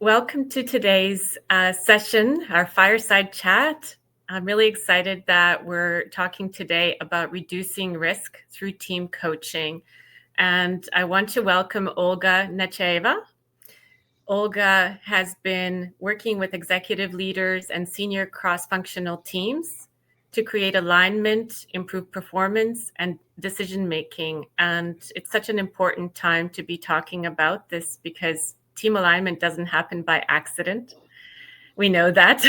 Welcome to today's session, our Fireside chat. I'm really excited that we're talking today about reducing risk through team coaching. And I want to welcome Olga Netchaeva. Olga has been working with executive leaders and senior cross-functional teams to create alignment, improve performance, and decision making. And it's such an important time to be talking about this because team alignment doesn't happen by accident. We know that.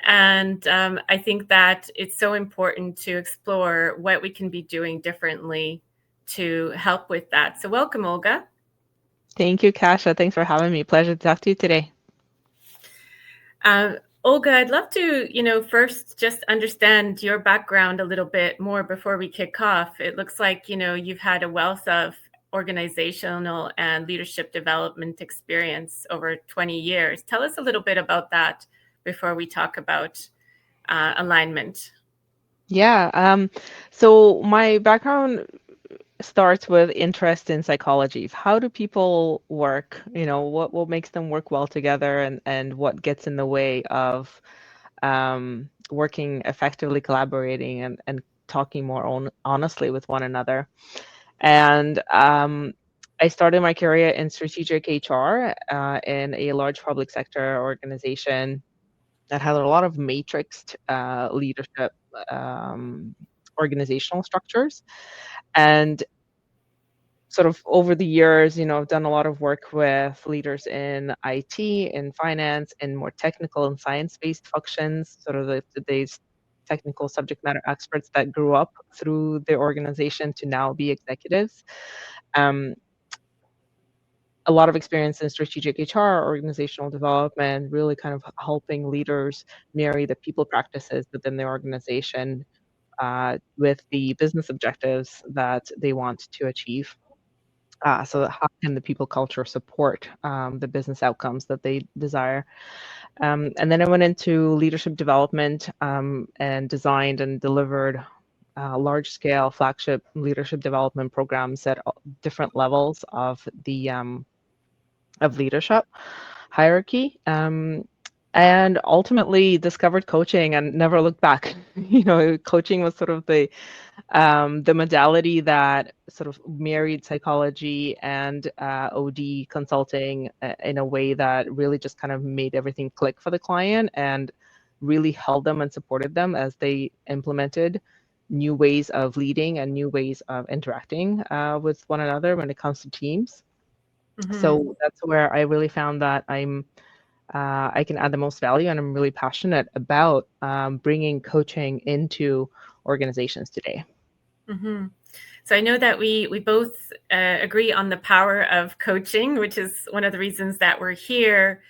And I think that it's so important to explore what we can be doing differently to help with that. So welcome, Olga. Thank you, Kasha. Thanks for having me. Pleasure to talk to you today. Olga, I'd love to, first just understand your background a little bit more before we kick off. It looks like, you've had a wealth of organizational and leadership development experience over 20 years. Tell us a little bit about that before we talk about alignment. Yeah. So my background starts with interest in psychology. How do people work? What makes them work well together, and what gets in the way of working effectively, collaborating, and talking more honestly with one another. And I started my career in strategic HR in a large public sector organization that had a lot of matrixed leadership um, organizational structures. And sort of over the years, I've done a lot of work with leaders in IT, in finance, in more technical and science-based functions, sort of today's technical subject matter experts that grew up through the organization to now be executives. Um, a lot of experience in strategic HR, organizational development, really kind of helping leaders marry the people practices within the organization with the business objectives that they want to achieve. So how can the people culture support the business outcomes that they desire? And then I went into leadership development and designed and delivered large-scale flagship leadership development programs at different levels of leadership hierarchy. And ultimately discovered coaching and never looked back. Coaching was sort of the modality that sort of married psychology and OD consulting in a way that really just kind of made everything click for the client and really held them and supported them as they implemented new ways of leading and new ways of interacting with one another when it comes to teams. Mm-hmm. So that's where I really found that I can add the most value, and I'm really passionate about bringing coaching into organizations today. Mm-hmm. So I know that we both agree on the power of coaching, which is one of the reasons that we're here.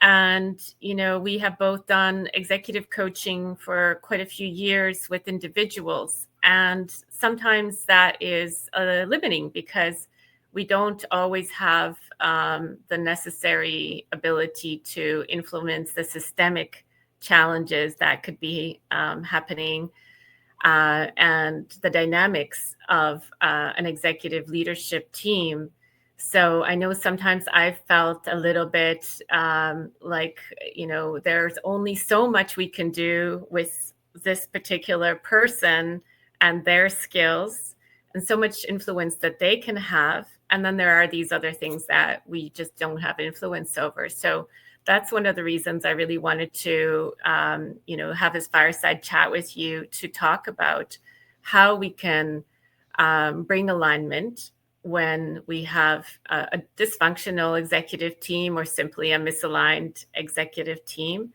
And we have both done executive coaching for quite a few years with individuals, and sometimes that is limiting because we don't always have the necessary ability to influence the systemic challenges that could be happening and the dynamics of an executive leadership team. So I know sometimes I've felt a little bit like, there's only so much we can do with this particular person and their skills, and so much influence that they can have. And then there are these other things that we just don't have influence over. So that's one of the reasons I really wanted to, have this fireside chat with you to talk about how we can bring alignment when we have a dysfunctional executive team or simply a misaligned executive team,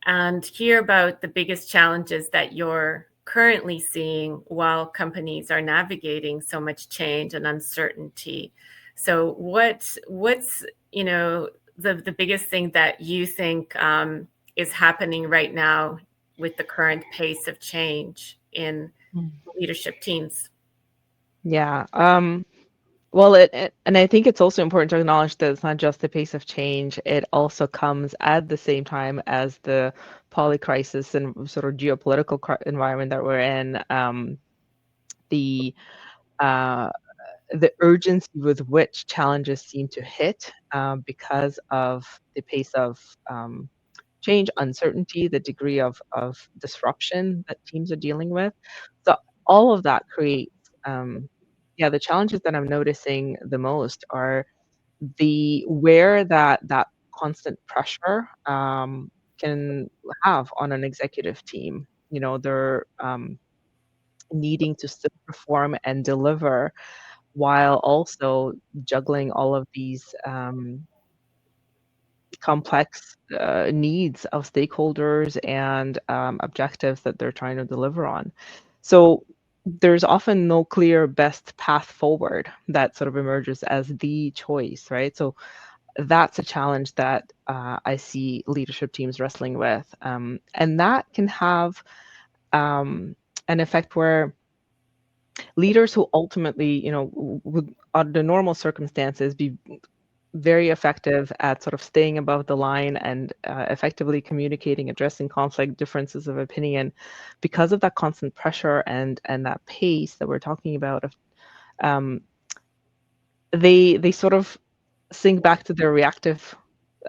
and hear about the biggest challenges that you're currently seeing while companies are navigating so much change and uncertainty. So what's the biggest thing that you think is happening right now with the current pace of change in Mm. leadership teams? Yeah. Well, and I think it's also important to acknowledge that it's not just the pace of change. It also comes at the same time as the poly crisis and sort of geopolitical environment that we're in. The uh, the urgency with which challenges seem to hit because of the pace of change, uncertainty, the degree of disruption that teams are dealing with. So all of that creates, yeah, the challenges that I'm noticing the most are the where that constant pressure can have on an executive team. They're needing to still perform and deliver while also juggling all of these complex needs of stakeholders and objectives that they're trying to deliver on. So there's often no clear best path forward that sort of emerges as the choice, right? So that's a challenge that I see leadership teams wrestling with. And that can have an effect where leaders who ultimately, would under normal circumstances be very effective at sort of staying above the line and effectively communicating, addressing conflict, differences of opinion, because of that constant pressure and that pace that we're talking about. Um, they sort of sink back to their reactive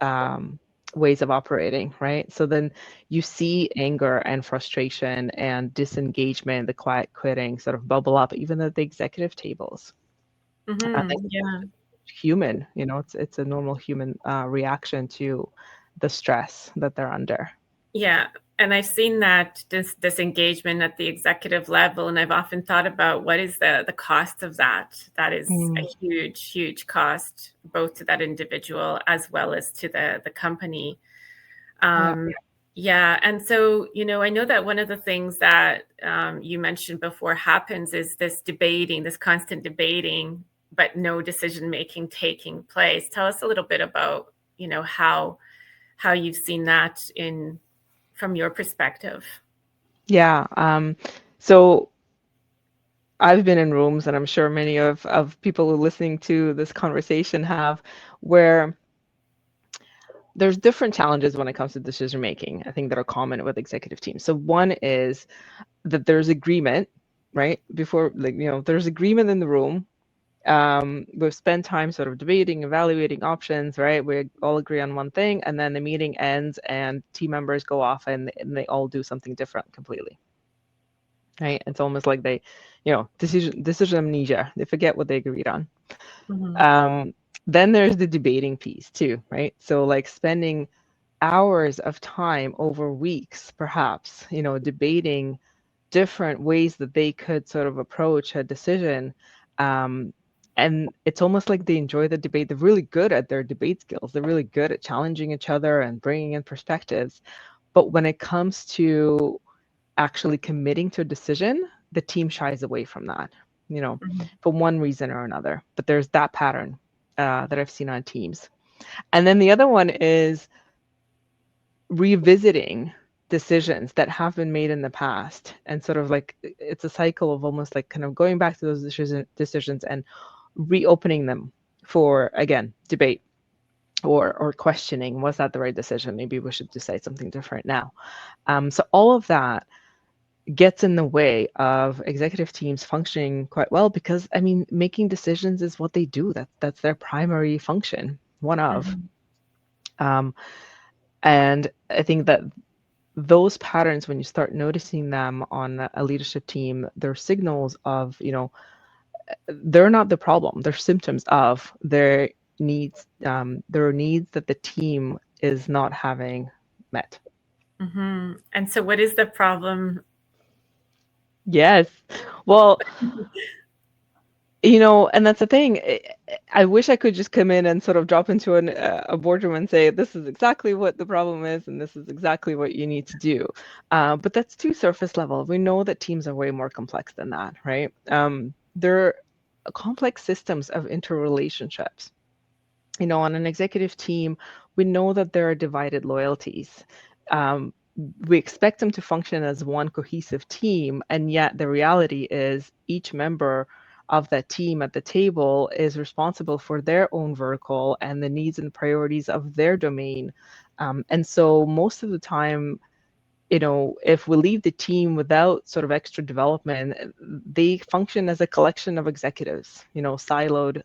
um, ways of operating, right? So then you see anger and frustration and disengagement, the quiet quitting sort of bubble up, even at the executive tables. I think Yeah. human, it's a normal human reaction to the stress that they're under. Yeah, and I've seen that disengagement at the executive level, and I've often thought about what is the cost of that. That is a Mm, huge cost, both to that individual as well as to the company. yeah. Um, yeah, and so I know that one of the things that you mentioned before happens is this debating, this constant debating, but no decision making taking place. Tell us a little bit about how you've seen that in from your perspective. Yeah. So I've been in rooms, and I'm sure many of people who are listening to this conversation have, where there's different challenges when it comes to decision making, I think, that are common with executive teams. So one is that there's agreement, right? Before, like, there's agreement in the room. We've spent time sort of debating, evaluating options, right? We all agree on one thing, and then the meeting ends, and team members go off and they all do something different completely, right? It's almost like they, decision amnesia. They forget what they agreed on. Mhm. Um, then there's the debating piece too, right? So like spending hours of time over weeks, perhaps, debating different ways that they could sort of approach a decision. Um, and it's almost like they enjoy the debate. They're really good at their debate skills. They're really good at challenging each other and bringing in perspectives. But when it comes to actually committing to a decision, the team shies away from that, Mhm. for one reason or another. But there's that pattern that I've seen on teams. And then the other one is revisiting decisions that have been made in the past, and sort of like it's a cycle of almost like kind of going back to those decisions and reopening them for, again, debate or questioning, was that the right decision? Maybe we should decide something different now. So all of that gets in the way of executive teams functioning quite well, because I mean, making decisions is what they do. That's their primary function, one of. Mhm. um, and I think that those patterns, when you start noticing them on a leadership team, they're signals of, they're not the problem. They're symptoms of their needs. There are needs that the team is not having met. Mhm. And so what is the problem? Yes. Well, and that's the thing. I wish I could just come in and sort of drop into a boardroom and say, this is exactly what the problem is, and this is exactly what you need to do. But that's too surface level. We know that teams are way more complex than that, right? They're complex systems of interrelationships. On an executive team, we know that there are divided loyalties. Um, we expect them to function as one cohesive team, and yet the reality is each member of that team at the table is responsible for their own vertical and the needs and priorities of their domain. And so most of the time, if we leave the team without sort of extra development, they function as a collection of executives, siloed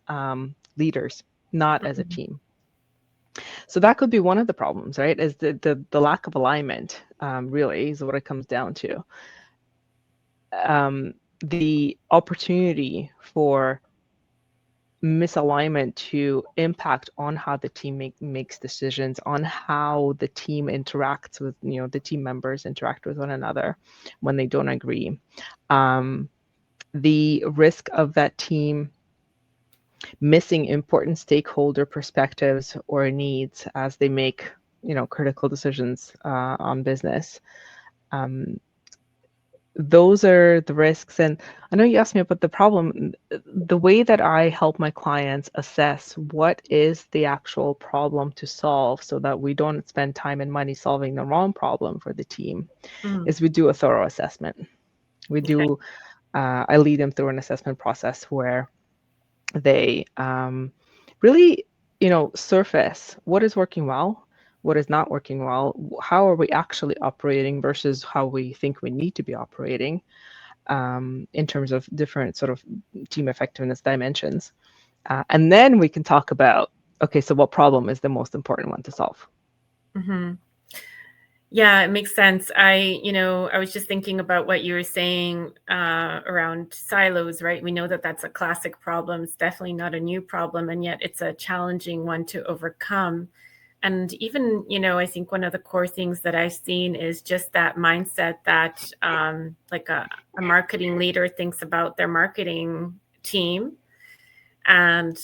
leaders, not as a Mhm. team. So that could be one of the problems, right? Is the lack of alignment, really, is what it comes down to. The opportunity for misalignment to impact on how the team makes decisions, on how the team interacts with, the team members interact with one another when they don't agree. The risk of that team missing important stakeholder perspectives or needs as they make, critical decisions on business. Those are the risks. And I know you asked me about the problem. The way that I help my clients assess what is the actual problem to solve so that we don't spend time and money solving the wrong problem for the team Mm. is we do a thorough assessment. We Okay. do, I lead them through an assessment process where they really, surface what is working well, what is not working well, how are we actually operating versus how we think we need to be operating, in terms of different sort of team effectiveness dimensions. And then we can talk about, okay, so what problem is the most important one to solve? Hmm. Yeah, it makes sense. I was just thinking about what you were saying around silos, right? We know that that's a classic problem. It's definitely not a new problem, and yet it's a challenging one to overcome. And even, I think one of the core things that I've seen is just that mindset that like a marketing leader thinks about their marketing team and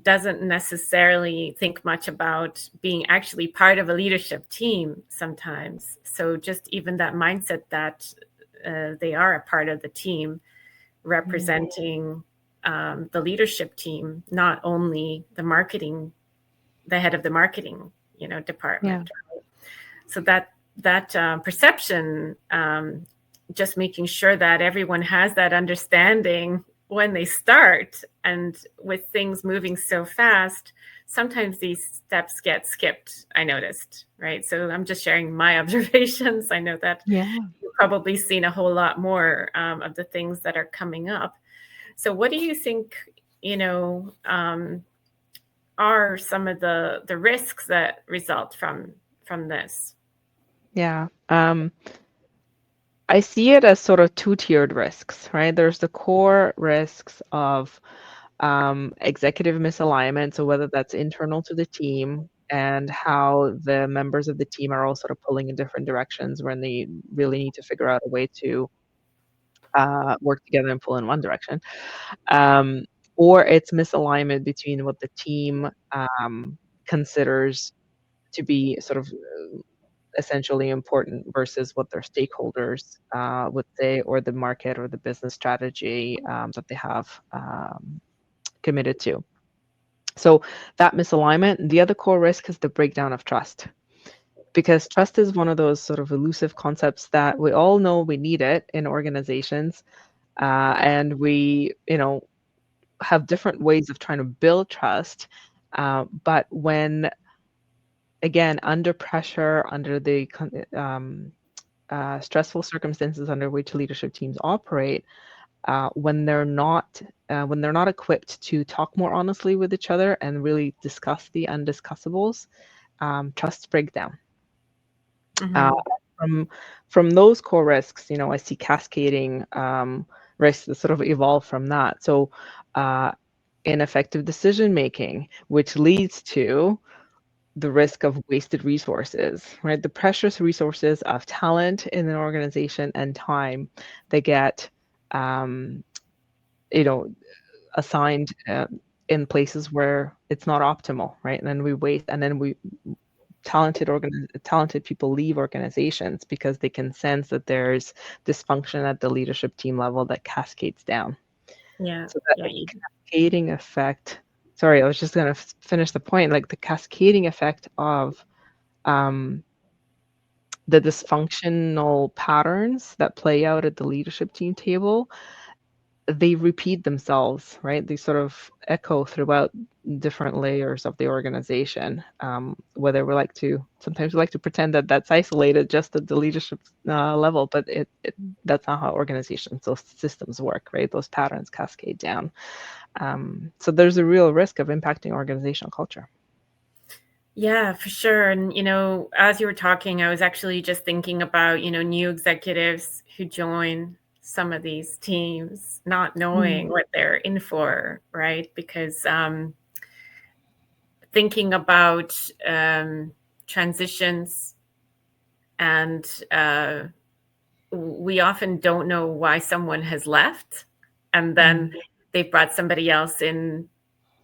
doesn't necessarily think much about being actually part of a leadership team sometimes. So just even that mindset that they are a part of the team representing the leadership team, not only the head of the marketing, Yeah. department. So that perception, just making sure that everyone has that understanding when they start, and with things moving so fast, sometimes these steps get skipped, I noticed, right? So I'm just sharing my observations. I know that Yeah. you've probably seen a whole lot more of the things that are coming up. So what do you think, are some of the risks that result from this? Yeah. I see it as sort of two-tiered risks, right? There's the core risks of executive misalignment, so whether that's internal to the team and how the members of the team are all sort of pulling in different directions when they really need to figure out a way to work together and pull in one direction. Um, or it's misalignment between what the team considers to be sort of essentially important versus what their stakeholders would say, or the market or the business strategy that they have committed to. So that misalignment, the other core risk is the breakdown of trust. Because trust is one of those sort of elusive concepts that we all know we need it in organizations. And we, have different ways of trying to build trust. But when, again, under pressure, under the stressful circumstances under which leadership teams operate, when they're not equipped to talk more honestly with each other and really discuss the undiscussables, trust breaks down. Uh, Hmm. from from those core risks, I see cascading risks that sort of evolve from that. So ineffective decision making, which leads to the risk of wasted resources, right? The precious resources of talent in an organization and time that get, um, you know, assigned in places where it's not optimal, right? And then we waste, and then talented people leave organizations because they can sense that there's dysfunction at the leadership team level that cascades down. Yeah, So that yeah, cascading effect. Sorry, I was just going to finish the point. Like the cascading effect of um, the dysfunctional patterns that play out at the leadership team table, they repeat themselves, right? They sort of echo throughout different layers of the organization. Whether sometimes we like to pretend that that's isolated just at the leadership level, but that's not how organizations, those systems work, right? Those patterns cascade down. So there's a real risk of impacting organizational culture. Yeah, for sure. And, as you were talking, I was actually just thinking about, new executives who join some of these teams, not knowing what they're in for, right? Because thinking about transitions, and we often don't know why someone has left, and then they've brought somebody else in,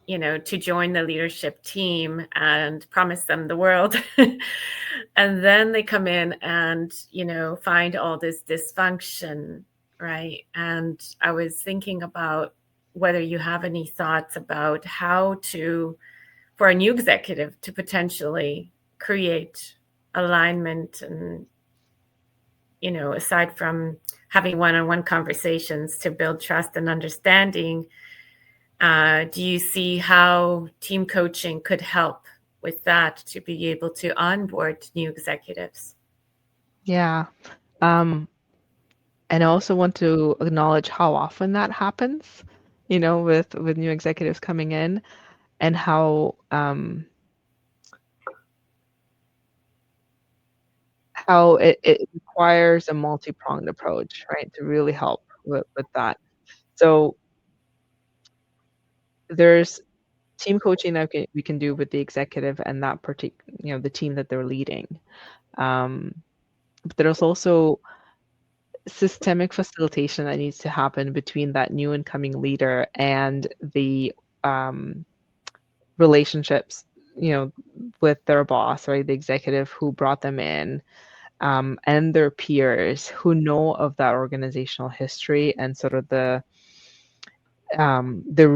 to join the leadership team and promise them the world. And then they come in and, find all this dysfunction, right? And I was thinking about whether you have any thoughts about how for a new executive to potentially create alignment and, aside from having one-on-one conversations to build trust and understanding, do you see how team coaching could help with that to be able to onboard new executives? Yeah. And I also want to acknowledge how often that happens, with new executives coming in, and how it requires a multi-pronged approach, right, to really help with that. So there's team coaching that we can do with the executive and that the team that they're leading. But there's also systemic facilitation that needs to happen between that new incoming leader and the relationships, with their boss, right, the executive who brought them in, and their peers who know of that organizational history and sort of the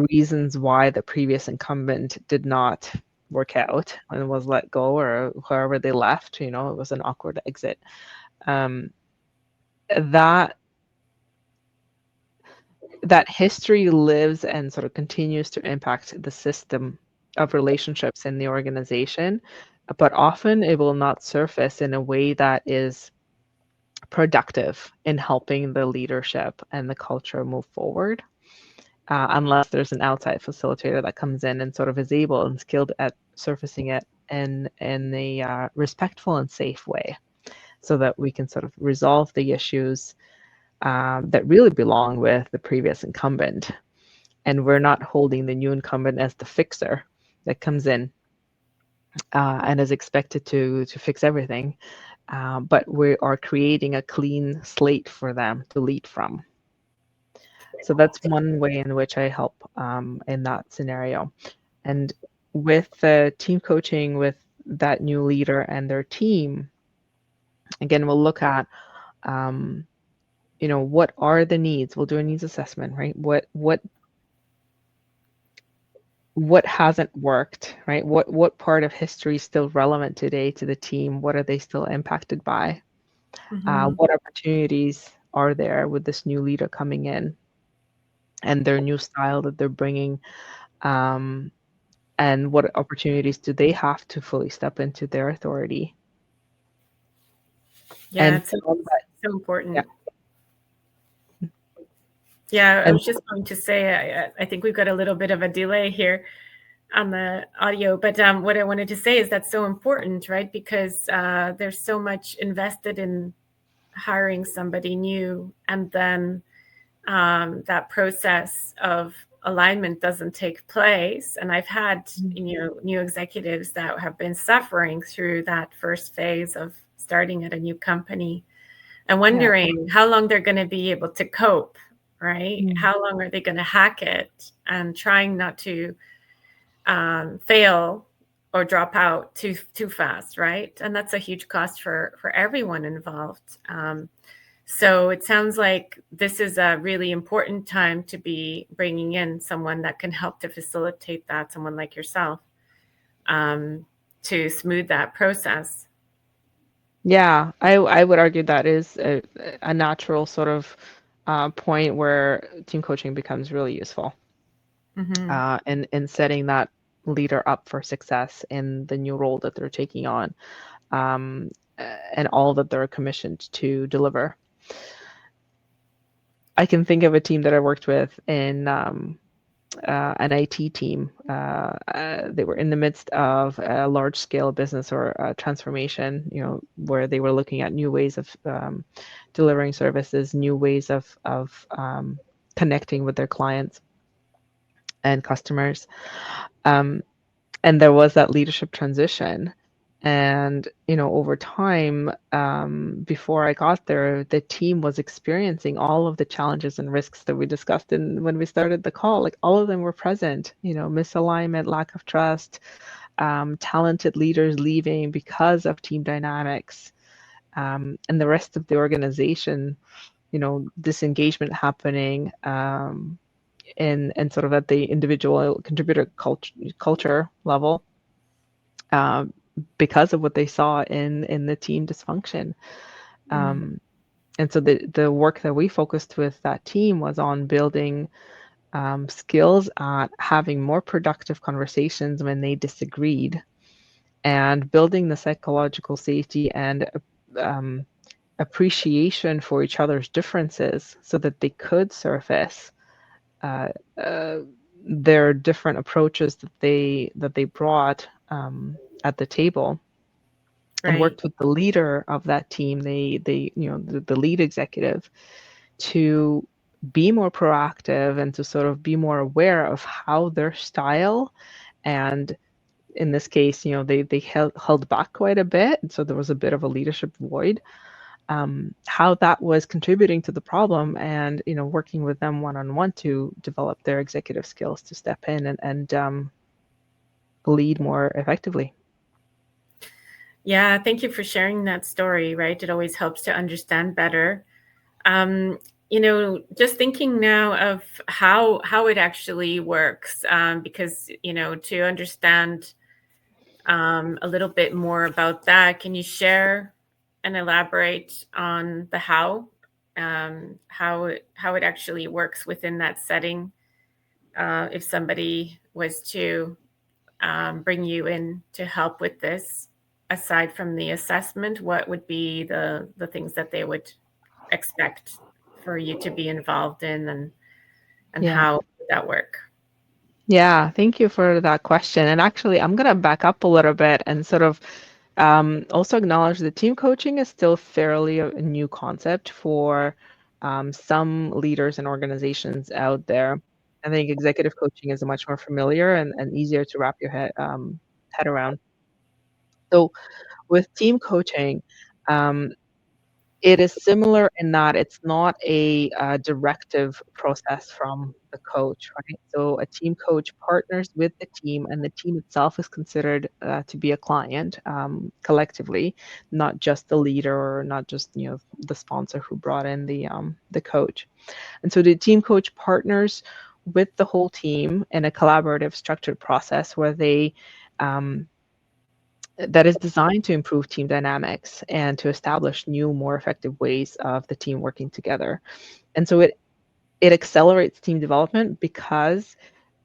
reasons why the previous incumbent did not work out and was let go, or wherever they left, it was an awkward exit. Um, that that history lives and sort of continues to impact the system of relationships in the organization, but often it will not surface in a way that is productive in helping the leadership and the culture move forward, unless there's an outside facilitator that comes in and sort of is able and skilled at surfacing it in a respectful and safe way, so that we can sort of resolve the issues that really belong with the previous incumbent. And we're not holding the new incumbent as the fixer that comes in and is expected to fix everything. But we are creating a clean slate for them to lead from. So that's one way in which I help in that scenario. And with team coaching with that new leader and their team, again, we'll look at what are the needs. We'll do a needs assessment, right? What hasn't worked, right? What part of history is still relevant today to the team? What are they still impacted by? What opportunities are there with this new leader coming in and their new style that they're bringing? And what opportunities do they have to fully step into their authority? Yeah, And it's so, so yeah, important. Yeah, I and was just going to say, I think we've got a little bit of a delay here on the audio, but what I wanted to say is that's so important, right? Because there's so much invested in hiring somebody new, and then that process of alignment doesn't take place. And I've had new executives that have been suffering through that first phase of starting at a new company and wondering how long they're going to be able to cope, right? How long are they going to hack it, and trying not to fail or drop out too fast, right? And that's a huge cost for everyone involved. So it sounds like this is a really important time to be bringing in someone that can help to facilitate that, someone like yourself, to smooth that process. Yeah, I would argue that is a natural sort of point where team coaching becomes really useful, Mm-hmm. in setting that leader up for success in the new role that they're taking on, and all that they're commissioned to deliver. I can think of a team that I worked with in an IT team. They were in the midst of a large scale business or a transformation, where they were looking at new ways of delivering services, new ways of connecting with their clients and customers. Um, and there was that leadership transition. And, over time, before I got there, the team was experiencing all of the challenges and risks that we discussed when we started the call. Like all of them were present, misalignment, lack of trust, talented leaders leaving because of team dynamics, and the rest of the organization, disengagement happening, and sort of at the individual contributor culture level, um, because of what they saw in the team dysfunction. And so the work that we focused with that team was on building skills at having more productive conversations when they disagreed, and building the psychological safety and um, appreciation for each other's differences so that they could surface uh, uh, their different approaches that they brought at the table, and Right. worked with the leader of that team, the lead executive, to be more proactive and to sort of be more aware of how their style, and in this case, they held back quite a bit, and so there was a bit of a leadership void. How that was contributing to the problem, and working with them one-on-one to develop their executive skills to step in and lead more effectively. Yeah, thank you for sharing that story, right? It always helps to understand better. Um, just thinking now of how it actually works, because, to understand a little bit more about that, can you share and elaborate on the how it actually works within that setting? If somebody was to bring you in to help with this, aside from the assessment, what would be the things that they would expect for you to be involved in, and Yeah. how would that work? Yeah, thank you for that question. And actually, I'm going to back up a little bit and sort of also acknowledge that team coaching is still fairly a new concept for some leaders and organizations out there. I think executive coaching is much more familiar and easier to wrap your head around. So with team coaching, um, it is similar in that it's not a directive process from the coach, right? So a team coach partners with the team, and the team itself is considered to be a client, collectively, not just the leader or not just the sponsor who brought in the coach. And so the team coach partners with the whole team in a collaborative, structured process where they that is designed to improve team dynamics and to establish new, more effective ways of the team working together. And so it accelerates team development because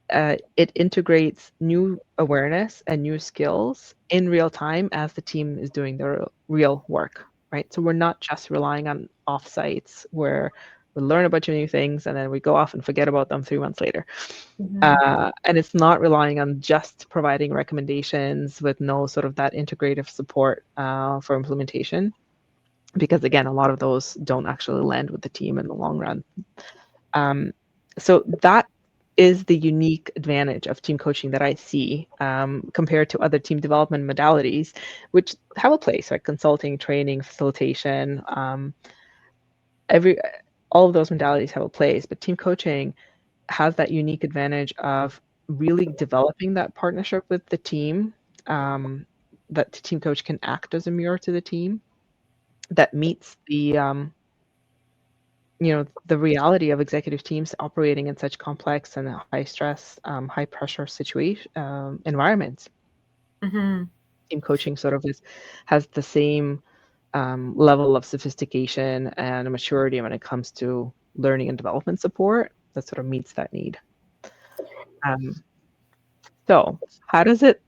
it integrates new awareness and new skills in real time as the team is doing their real work, right? So we're not just relying on offsites where we learn a bunch of new things and then we go off and forget about them 3 months later. Mm-hmm. And it's not relying on just providing recommendations with no sort of that integrative support for implementation, because again, a lot of those don't actually land with the team in the long run. So that is the unique advantage of team coaching that I see, compared to other team development modalities, which have a place, like consulting, training, facilitation. Every all of those modalities have a place, but team coaching has that unique advantage of really developing that partnership with the team, that the team coach can act as a mirror to the team that meets the reality of executive teams operating in such complex and high stress, high pressure situation environments. Mm-hmm. Team coaching sort of has the same level of sophistication and maturity when it comes to learning and development support that sort of meets that need. Um, So, how does it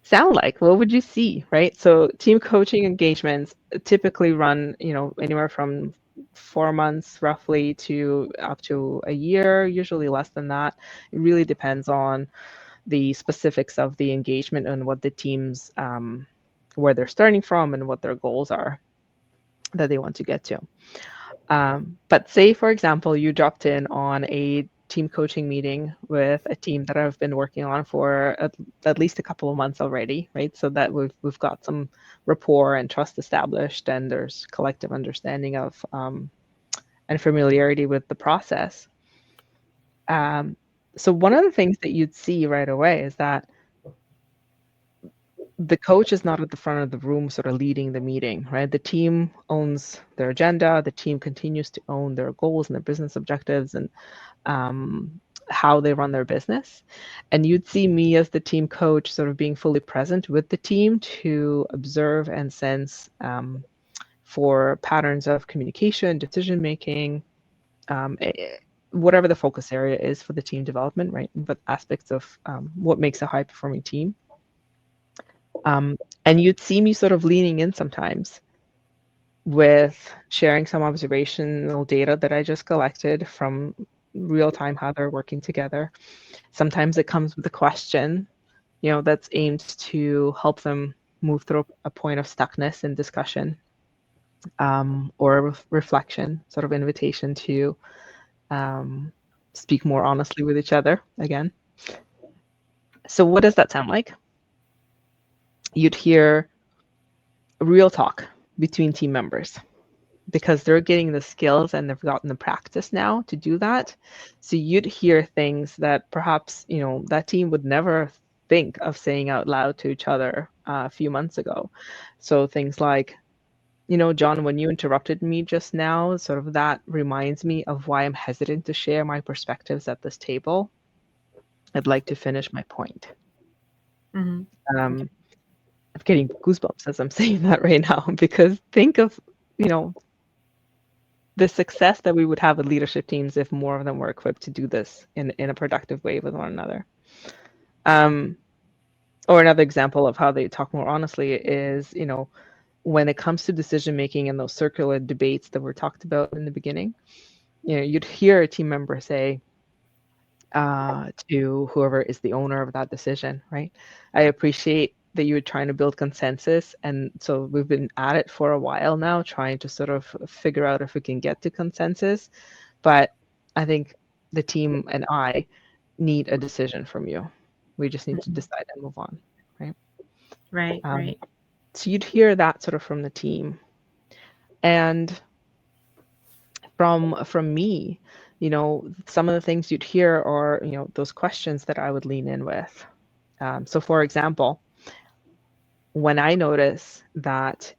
sound like? What would you see, right? So, team coaching engagements typically run, anywhere from 4 months roughly to up to a year, usually less than that. It really depends on the specifics of the engagement and what the teams, where they're starting from and what their goals are that they want to get to. But say, for example, you dropped in on a team coaching meeting with a team that I've been working on for at least a couple of months already, right? So that we've got some rapport and trust established, and there's collective understanding of and familiarity with the process. So one of the things that you'd see right away is that the coach is not at the front of the room sort of leading the meeting, right? The team owns their agenda, the team continues to own their goals and their business objectives and um, how they run their business. And you'd see me as the team coach sort of being fully present with the team to observe and sense for patterns of communication, decision making, whatever the focus area is for the team development, right? But aspects of what makes a high performing team. And you'd see me sort of leaning in sometimes with sharing some observational data that I just collected from real time how they're working together. Sometimes it comes with a question, that's aimed to help them move through a point of stuckness in discussion, or reflection, sort of invitation to speak more honestly with each other again. So what does that sound like? You'd hear real talk between team members because they're getting the skills and they've gotten the practice now to do that. So you'd hear things that perhaps, that team would never think of saying out loud to each other a few months ago. So things like, John, when you interrupted me just now, sort of that reminds me of why I'm hesitant to share my perspectives at this table. I'd like to finish my point. Mm-hmm. I'm getting goosebumps as I'm saying that right now because think of, the success that we would have with leadership teams if more of them were equipped to do this in a productive way with one another. Or another example of how they talk more honestly is, when it comes to decision making and those circular debates that were talked about in the beginning, you'd hear a team member say to whoever is the owner of that decision, right? I appreciate that you're trying to build consensus. And so we've been at it for a while now, trying to sort of figure out if we can get to consensus. But I think the team and I need a decision from you. We just need to decide and move on, right? Right, right. So you'd hear that sort of from the team. And from me, some of the things you'd hear are, those questions that I would lean in with. So for example, when I notice that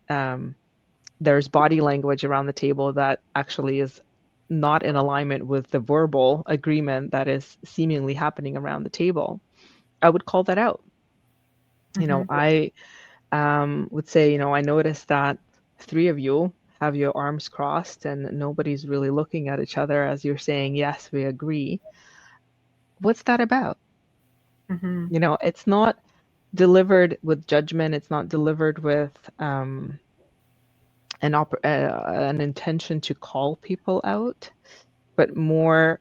there's body language around the table that actually is not in alignment with the verbal agreement that is seemingly happening around the table, I would call that out. Mm-hmm. I would say, I noticed that three of you have your arms crossed and nobody's really looking at each other as you're saying, yes, we agree. What's that about? Mm-hmm. It's not delivered with judgment. It's not delivered with an intention to call people out, but more,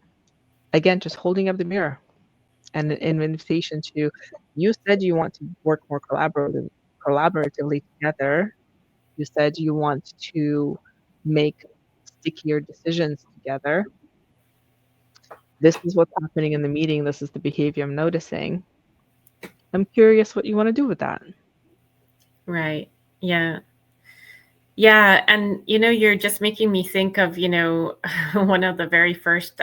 again, just holding up the mirror and an invitation to, you said you want to work more collaboratively together. You said you want to make stickier decisions together. This is what's happening in the meeting. This is the behavior I'm noticing. I'm curious what you want to do with that. Right. Yeah. Yeah. And, you're just making me think of, one of the very first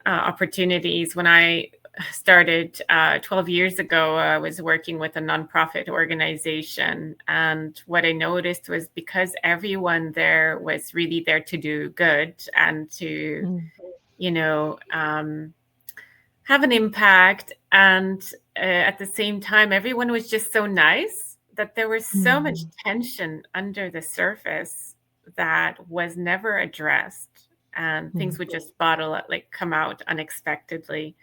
opportunities when I started 12 years ago. I was working with a nonprofit organization. And what I noticed was because everyone there was really there to do good and to, Mm, you know, um, have an impact. And at the same time, everyone was just so nice that there was so much mm, tension under the surface that was never addressed. And things mm, would just bottle up, like come out unexpectedly.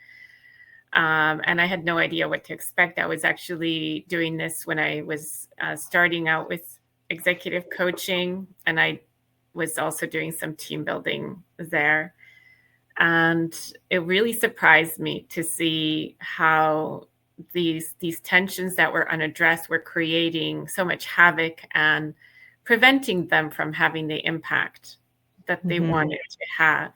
And I had no idea what to expect. I was actually doing this when I was starting out with executive coaching, and I was also doing some team building there. And it really surprised me to see how these tensions that were unaddressed were creating so much havoc and preventing them from having the impact that they wanted to have,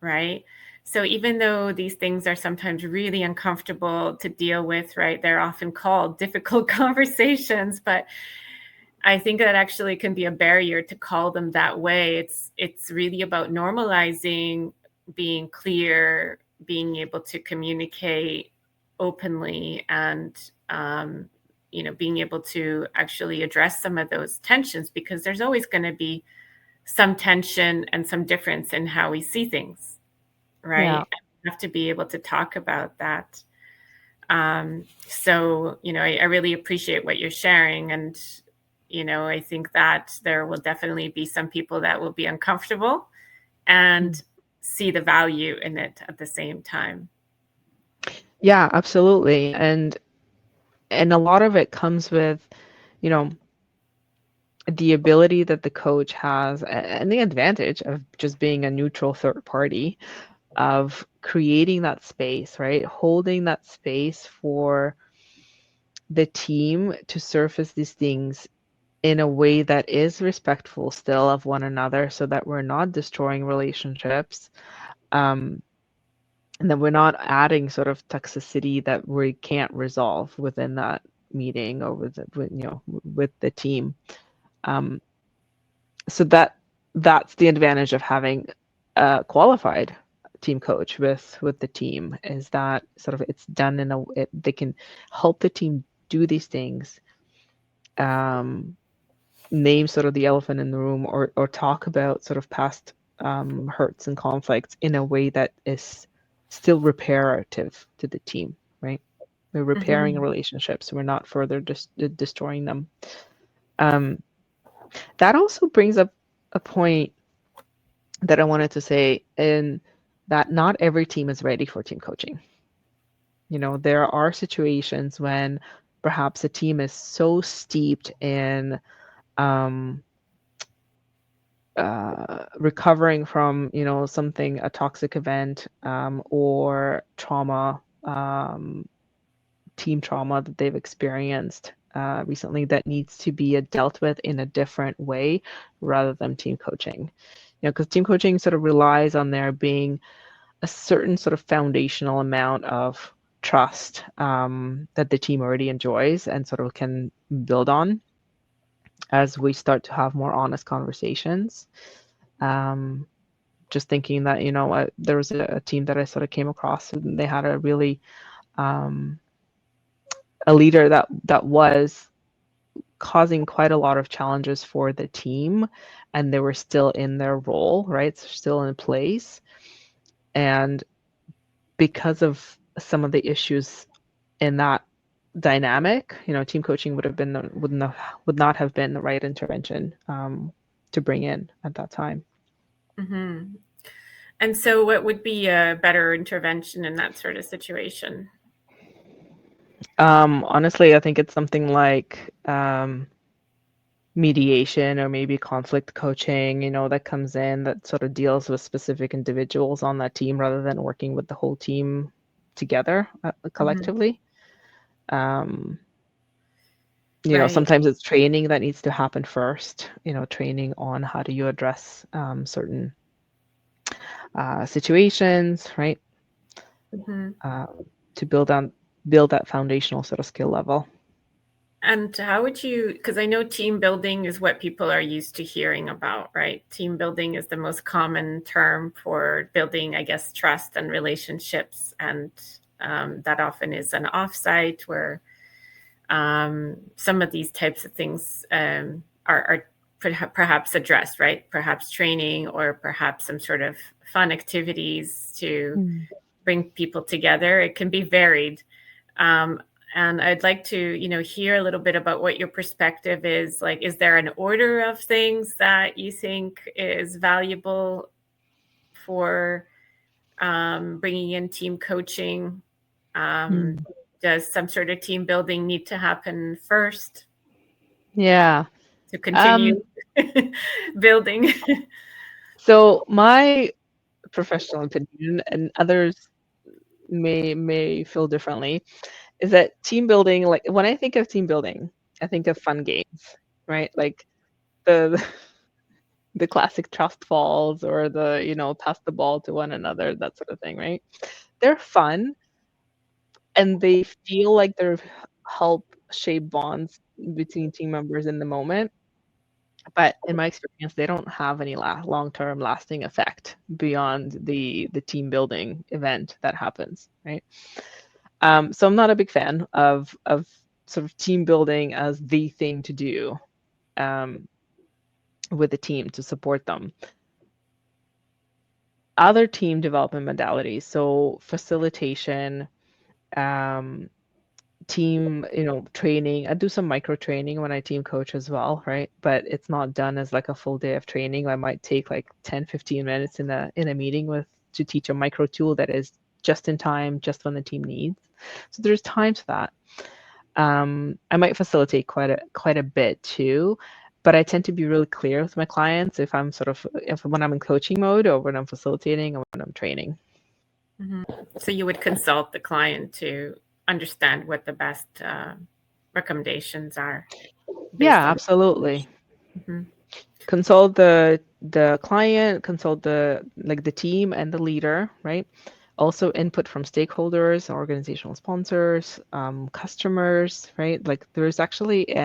right? So even though these things are sometimes really uncomfortable to deal with, right? They're often called difficult conversations, but I think that actually can be a barrier to call them that way. It's really about normalizing being clear, being able to communicate openly, and being able to actually address some of those tensions, because there's always going to be some tension and some difference in how we see things, right? Yeah. We have to be able to talk about that. So, I really appreciate what you're sharing. And, I think that there will definitely be some people that will be uncomfortable and see the value in it at the same time. Yeah, absolutely. And a lot of it comes with, you know, the ability that the coach has and the advantage of just being a neutral third party, of creating that space, right? Holding that space for the team to surface these things in a way that is respectful still of one another, so that we're not destroying relationships, and that we're not adding sort of toxicity that we can't resolve within that meeting or with the team. Um, so that's the advantage of having a qualified team coach with the team, is that sort of it's done they can help the team do these things, name sort of the elephant in the room, or talk about sort of past hurts and conflicts in a way that is still reparative to the team, right? We're repairing relationships. We're not further destroying them. That also brings up a point that I wanted to say, in that not every team is ready for team coaching. There are situations when perhaps a team is so steeped in recovering from something, a toxic event, or trauma, team trauma that they've experienced recently, that needs to be dealt with in a different way rather than team coaching. Because team coaching sort of relies on there being a certain sort of foundational amount of trust that the team already enjoys and sort of can build on as we start to have more honest conversations. Just thinking that, there was a team that I sort of came across, and they had a really a leader that was causing quite a lot of challenges for the team, and they were still in their role, right? So still in place. And because of some of the issues in that dynamic, team coaching would not have been the right intervention to bring in at that time. And so what would be a better intervention in that sort of situation? Honestly, I think it's something like mediation, or maybe conflict coaching, that comes in, that sort of deals with specific individuals on that team rather than working with the whole team together collectively. Right. Sometimes it's training that needs to happen first, training on how do you address certain situations, right? To build that foundational sort of skill level. And how would you, because I know team building is what people are used to hearing about, right? Team building is the most common term for building, I guess, trust and relationships. And that often is an offsite where some of these types of things are perhaps addressed, right? Perhaps training, or perhaps some sort of fun activities to bring people together. It can be varied. And I'd like to, hear a little bit about what your perspective is. Like, is there an order of things that you think is valuable for bringing in team coaching? Does some sort of team building need to happen first Yeah. to continue building? So my professional opinion, and others may feel differently, is that team building, like when I think of team building, I think of fun games, right? Like the the classic trust falls, or the, pass the ball to one another, that sort of thing, right? They're fun, and they feel like they're help shape bonds between team members in the moment. But in my experience, they don't have any long-term lasting effect beyond the team building event that happens, right? So I'm not a big fan of sort of team building as the thing to do, um, with the team to support them. Other team development modalities, so facilitation, um, team, training. I do some micro training when I team coach as well, right? But it's not done as like a full day of training. I might take like 10, 15 minutes in a meeting with to teach a micro tool that is just in time, just when the team needs. So there's times for that. I might facilitate quite a bit too, but I tend to be really clear with my clients if when I'm in coaching mode, or when I'm facilitating, or when I'm training. So you would consult the client to understand what the best recommendations are. Yeah, absolutely. Consult the client, consult the team and the leader, right? Also input from stakeholders, organizational sponsors, customers, right? Like there's actually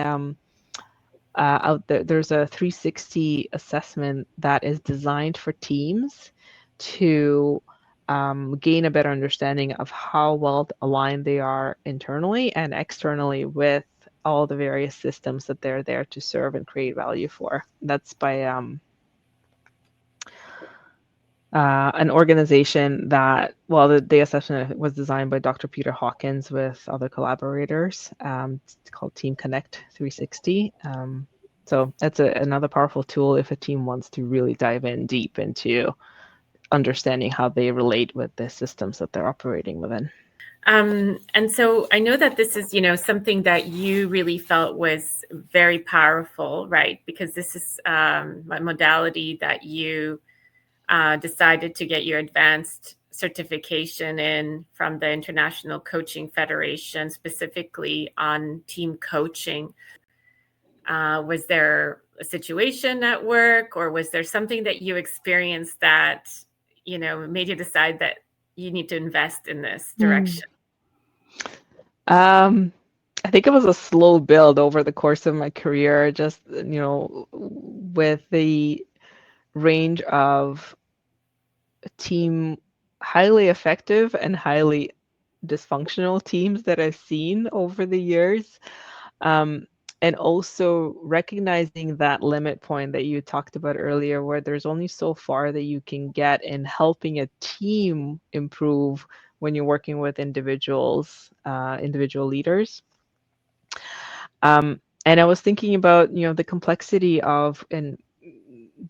out there's a 360 assessment that is designed for teams to gain a better understanding of how well aligned they are internally and externally with all the various systems that they're there to serve and create value for. That's by an organization that, well, the assessment was designed by Dr. Peter Hawkins with other collaborators. It's called Team Connect 360. So that's another powerful tool if a team wants to really dive in deep into understanding how they relate with the systems that they're operating within. And so I know that this is, something that you really felt was very powerful, right? Because this is a modality that you decided to get your advanced certification in from the International Coaching Federation, specifically on team coaching. Was there a situation at work, or was there something that you experienced that, made you decide that you need to invest in this direction? I think it was a slow build over the course of my career, just, with the range of team, highly effective and highly dysfunctional teams that I've seen over the years. And also recognizing that limit point that you talked about earlier, where there's only so far that you can get in helping a team improve when you're working with individual leaders. And I was thinking about, the complexity of in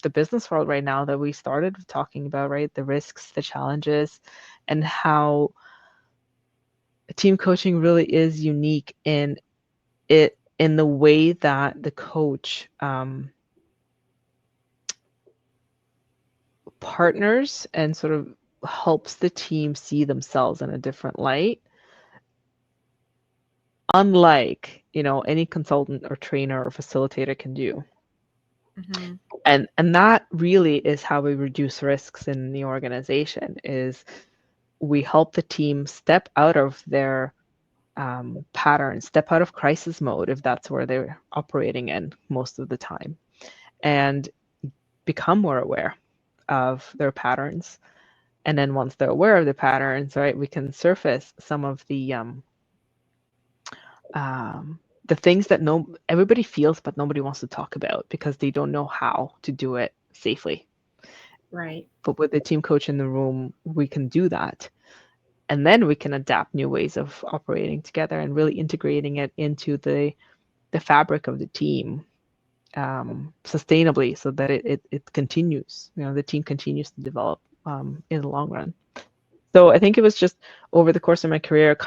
the business world right now that we started talking about, right? The risks, the challenges, and how team coaching really is unique in the way that the coach partners and sort of helps the team see themselves in a different light, unlike, any consultant or trainer or facilitator can do. And that really is how we reduce risks in the organization, is we help the team step out of their pattern, step out of crisis mode, if that's where they're operating in most of the time, and become more aware of their patterns. And then once they're aware of the patterns, right, we can surface some of the things that everybody feels, but nobody wants to talk about because they don't know how to do it safely. Right. But with the team coach in the room, we can do that. And then we can adapt new ways of operating together and really integrating it into the fabric of the team, sustainably, so that it continues, the team continues to develop in the long run. So I think it was just over the course of my career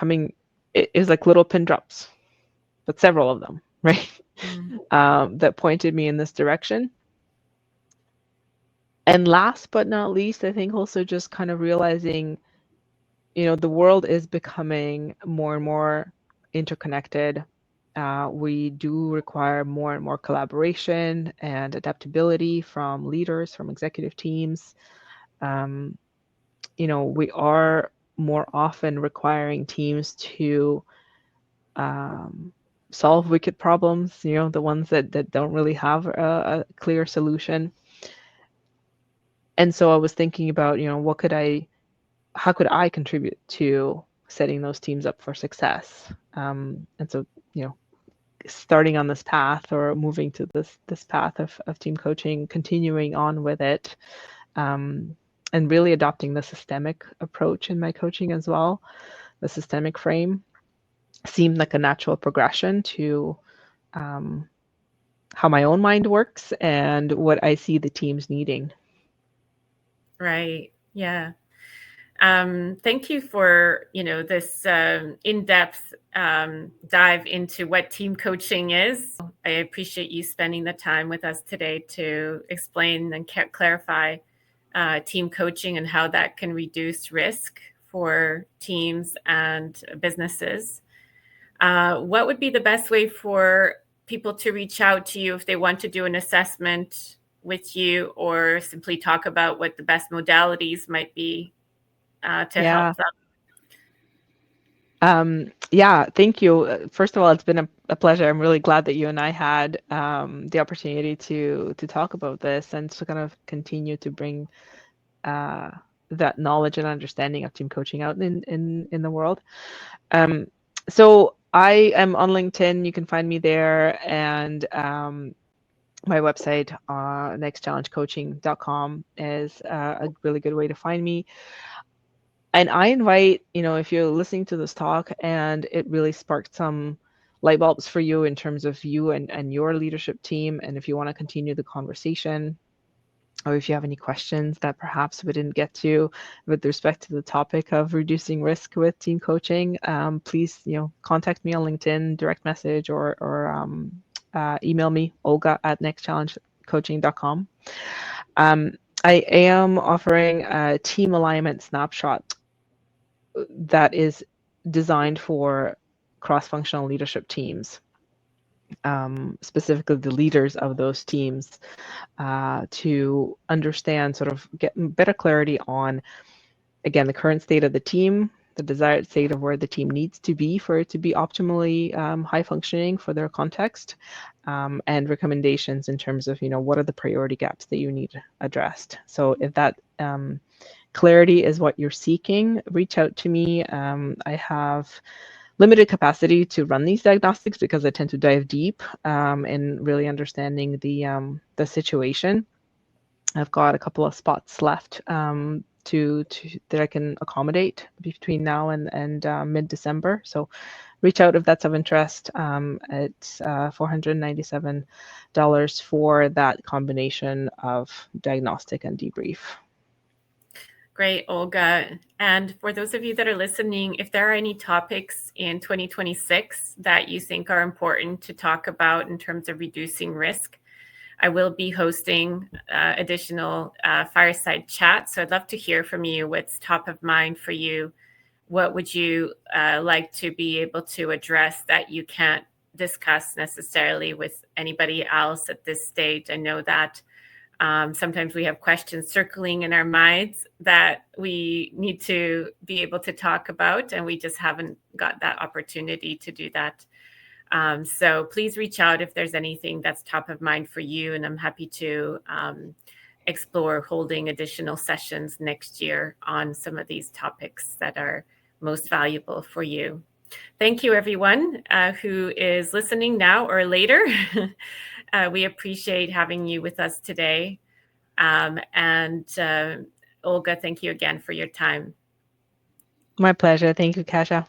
it was like little pin drops, but several of them, right? That pointed me in this direction. And last but not least, I think also just kind of realizing, the world is becoming more and more interconnected. We do require more and more collaboration and adaptability from leaders, from executive teams. Um, we are more often requiring teams to solve wicked problems, the ones that don't really have a clear solution. And so I was thinking about, how could I contribute to setting those teams up for success? And so, starting on this path or moving to this path of team coaching, continuing on with it, and really adopting the systemic approach in my coaching as well, the systemic frame seemed like a natural progression to how my own mind works and what I see the teams needing. Right. Yeah. Thank you for this in-depth dive into what team coaching is. I appreciate you spending the time with us today to explain and clarify team coaching and how that can reduce risk for teams and businesses. What would be the best way for people to reach out to you if they want to do an assessment with you, or simply talk about what the best modalities might be to help them? Yeah, thank you. First of all, it's been a pleasure. I'm really glad that you and I had the opportunity to talk about this and to kind of continue to bring that knowledge and understanding of team coaching out in the world. So I am on LinkedIn. You can find me there, and my website, nextchallengecoaching.com, is a really good way to find me. And I invite, if you're listening to this talk and it really sparked some light bulbs for you in terms of you and your leadership team, and if you want to continue the conversation, or if you have any questions that perhaps we didn't get to with respect to the topic of reducing risk with team coaching, please, contact me on LinkedIn, direct message, or email me, olga@nextchallengecoaching.com. I am offering a team alignment snapshot that is designed for cross-functional leadership teams, specifically the leaders of those teams, to understand, sort of get better clarity on, again, the current state of the team, the desired state of where the team needs to be for it to be optimally high functioning for their context, and recommendations in terms of, what are the priority gaps that you need addressed. So if that clarity is what you're seeking, reach out to me. I have limited capacity to run these diagnostics because I tend to dive deep in really understanding the situation. I've got a couple of spots left to that I can accommodate between now and mid-December. So reach out if that's of interest. It's $497 for that combination of diagnostic and debrief. Great, Olga. And for those of you that are listening, if there are any topics in 2026 that you think are important to talk about in terms of reducing risk, I will be hosting additional fireside chats. So I'd love to hear from you. What's top of mind for you? What would you like to be able to address that you can't discuss necessarily with anybody else at this stage? I know that sometimes we have questions circling in our minds that we need to be able to talk about, and we just haven't got that opportunity to do that. So please reach out if there's anything that's top of mind for you, and I'm happy to explore holding additional sessions next year on some of these topics that are most valuable for you. Thank you, everyone who is listening now or later. We appreciate having you with us today. And Olga, thank you again for your time. My pleasure. Thank you, Kasia.